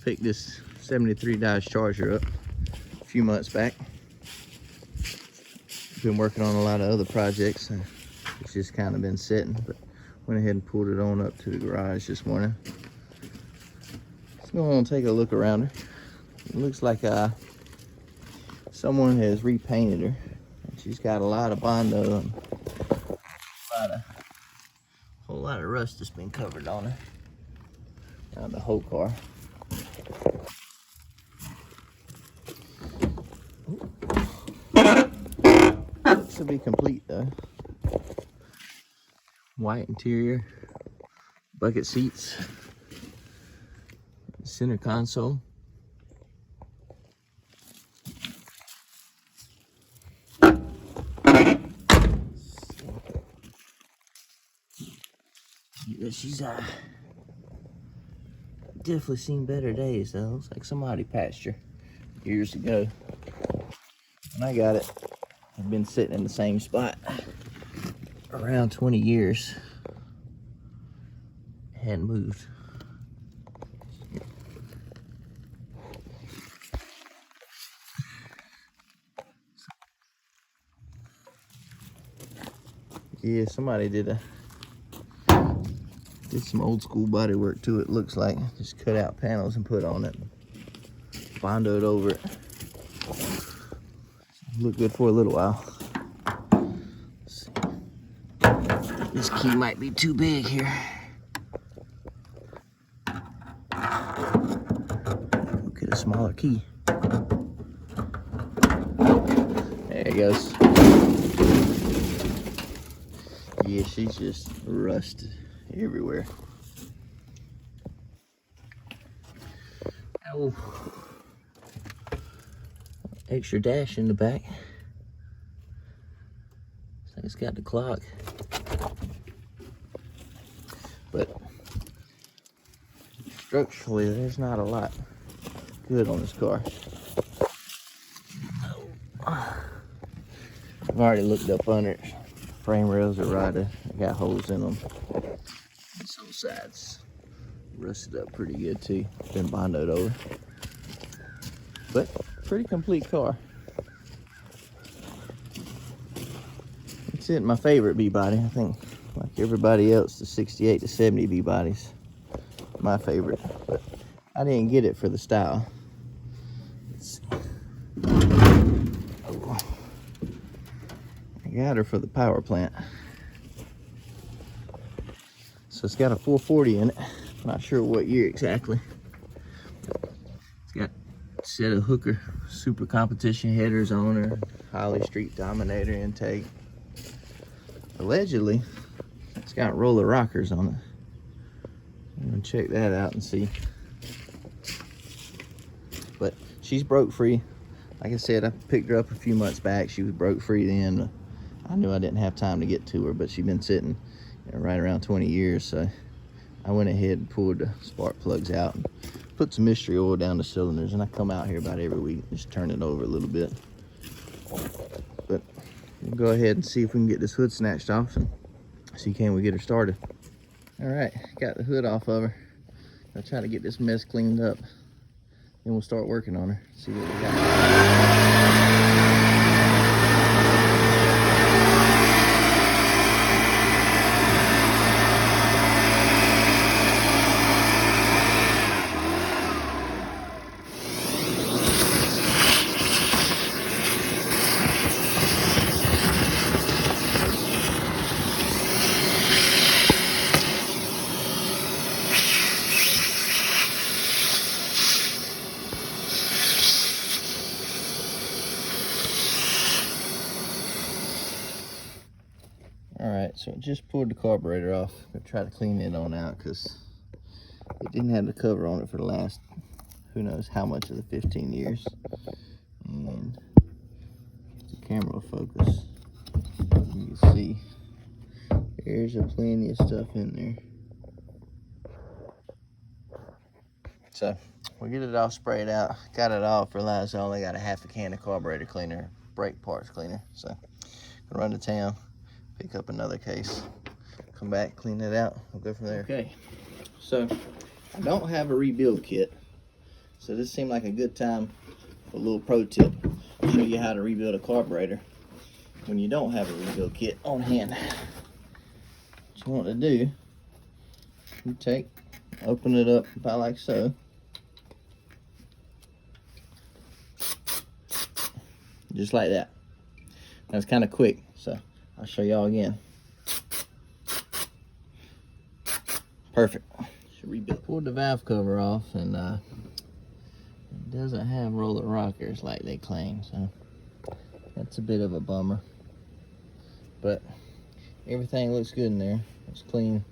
Picked this 73 Dodge Charger up a few months back. Been working on a lot of other projects. It's just kind of been sitting, but went ahead and pulled it on up to the garage this morning. Let's go on and take a look around her. It looks like someone has repainted her. And she's got a lot of Bondo and a whole lot of rust that's been covered on her. On the whole car. Looks to be complete though. White interior, bucket seats, center console. She's definitely seen better days though. Looks like somebody passed her years ago. When I got it, I've been sitting in the same spot around 20 years. Hadn't moved. Yeah, somebody did some old school body work to it, looks like. Just cut out panels and put on it. Bondoed over it. Look good for a little while. Let's see. This key might be too big here. We'll get a smaller key. There it goes. Yeah, she's just rusted everywhere. Oh, extra dash in the back. Looks like it's got the clock, but structurally there's not a lot good on this car. I've already looked up under it. Frame rails are rotted. I got holes in them. This whole side's rusted up pretty good too. Been bondoed over. But pretty complete car. It's my favorite B-body. I think like everybody else, the 68 to 70 B-bodies, my favorite. But I didn't get it for the style. Let's see. Oh. I got her for the power plant. So it's got a 440 in it. Not sure what year exactly. It's got a set of Hooker Super Competition headers on her. Holley Street Dominator intake. Allegedly, it's got roller rockers on it. I'm gonna check that out and see. But she's broke free. Like I said, I picked her up a few months back. She was broke free then. I knew I didn't have time to get to her, but she'd been sitting right around 20 years, so I went ahead and pulled the spark plugs out and put some mystery oil down the cylinders, and I come out here about every week and just turn it over a little bit. But we'll go ahead and see if we can get this hood snatched off and see can we get her started. All right, got the hood off of her. I'll try to get this mess cleaned up, then we'll start working on her, see what we got. Alright, so I just pulled the carburetor off. I'm going to try to clean it on out because it didn't have the cover on it for the last, who knows how much of the 15 years. And the camera will focus. You can see there's plenty of stuff in there. So we'll get it all sprayed out. Got it all fertilized. I only got a half a can of carburetor cleaner, brake parts cleaner. So I'm gonna run to town, pick up another case, come back, clean it out. We'll go from there. Okay, so I don't have a rebuild kit. So this seemed like a good time for a little pro tip. I'll show you how to rebuild a carburetor when you don't have a rebuild kit on hand. What you want to do, you open it up about like so. Just like that. That's kind of quick, so I'll show y'all again. Perfect. Should rebuild. Pulled the valve cover off, and it doesn't have roller rockers like they claim, so that's a bit of a bummer. But everything looks good in there. It's clean.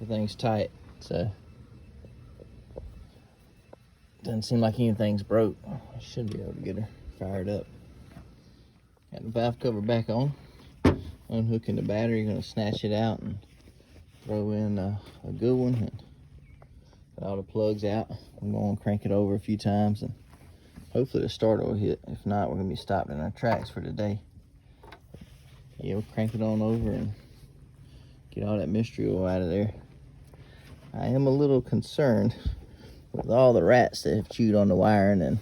Everything's tight, so doesn't seem like anything's broke. I should be able to get her fired up. Got the valve cover back on. Unhooking the battery, gonna snatch it out and throw in a good one and get all the plugs out. I'm gonna crank it over a few times and hopefully the starter will hit. If not, we're gonna be stopped in our tracks for today. Yeah, we'll crank it on over and get all that mystery oil out of there. I am a little concerned with all the rats that have chewed on the wiring and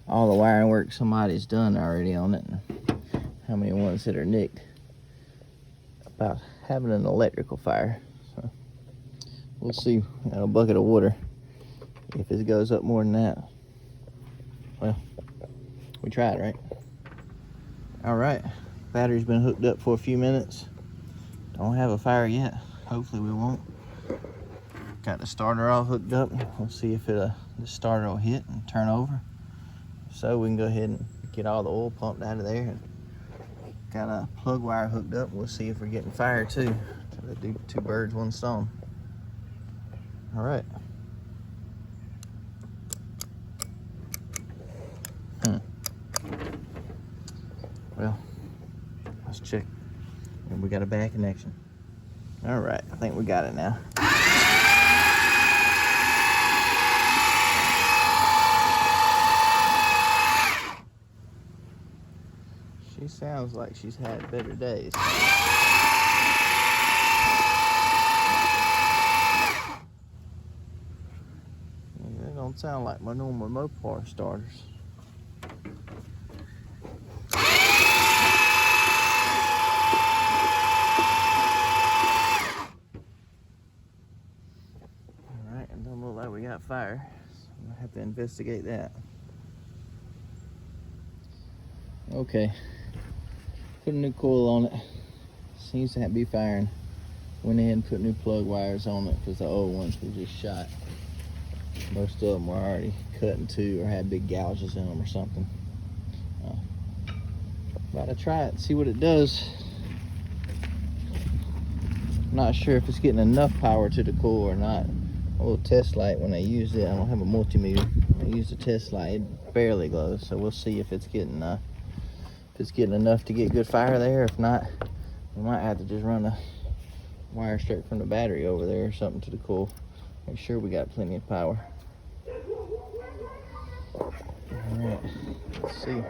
all the wiring work somebody's done already on it, and how many ones that are nicked about having an electrical fire. So we'll see. Got a bucket of water. If it goes up more than that, well, we tried, right? All right, battery's been hooked up for a few minutes. Don't have a fire yet. Hopefully we won't. Got the starter all hooked up. We'll see if the starter will hit and turn over. So we can go ahead and get all the oil pumped out of there. And got a plug wire hooked up. We'll see if we're getting fire too. So do two birds, one stone. All right. Well, let's check. And we got a bad connection. All right, I think we got it now. She sounds like she's had better days. They don't sound like my normal mopar starters. Alright, it doesn't look like we got fire, so I'm gonna have to investigate that. Okay. Put a new coil on it. Seems to be firing. Went ahead and put new plug wires on it because the old ones we just shot. Most of them were already cut in two or had big gouges in them or something. About to try it and see what it does. Not sure if it's getting enough power to the coil or not. A little test light when I used it. I don't have a multimeter. I used a test light. It barely glows, so we'll see if it's getting enough to get good fire there. If not, we might have to just run a wire straight from the battery over there or something to the coil. Make sure we got plenty of power. All right, let's see.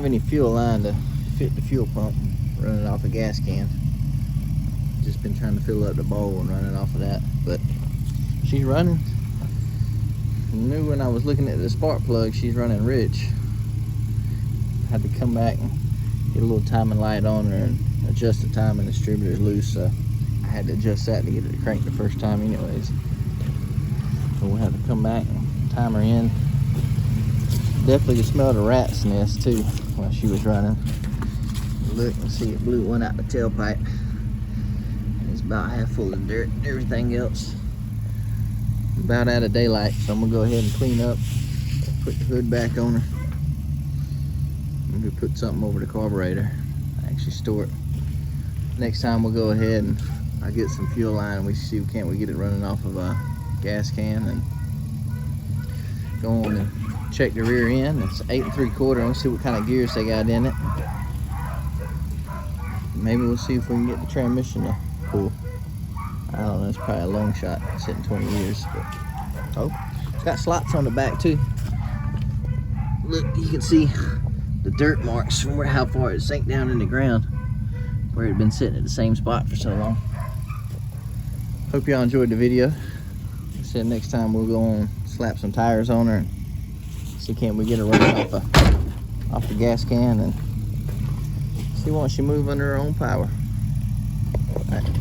any fuel line to fit the fuel pump, running off a gas can. Just been trying to fill up the bowl and running off of that, but she's running. I knew when I was looking at the spark plug, she's running rich. Had to come back and get a little timing light on her and adjust the timing distributor's loose, so I had to adjust that to get it to crank the first time anyways. So we'll have to come back and time her in. Definitely could smell the rat's nest too while she was running. Look and see, it blew one out the tailpipe. It's about half full of dirt. Everything else about out of daylight, so I'm gonna go ahead and clean up, put the hood back on her. I'm gonna put something over the carburetor, actually store it. Next time we'll go ahead and I'll get some fuel line and we see can't we get it running off of a gas can, and go on and check the rear end. It's 8 3/4. Let's see what kind of gears they got in it. Maybe we'll see if we can get the transmission to pull. I don't know, it's probably a long shot, sitting 20 years, but oh, it's got slots on the back too. Look, you can see the dirt marks from how far it sank down in the ground, where it had been sitting at the same spot for so long. Hope y'all enjoyed the video. Like I said, next time we'll go on, slap some tires on her and see can't we get her running off the gas can, and see won't she move under her own power. All right.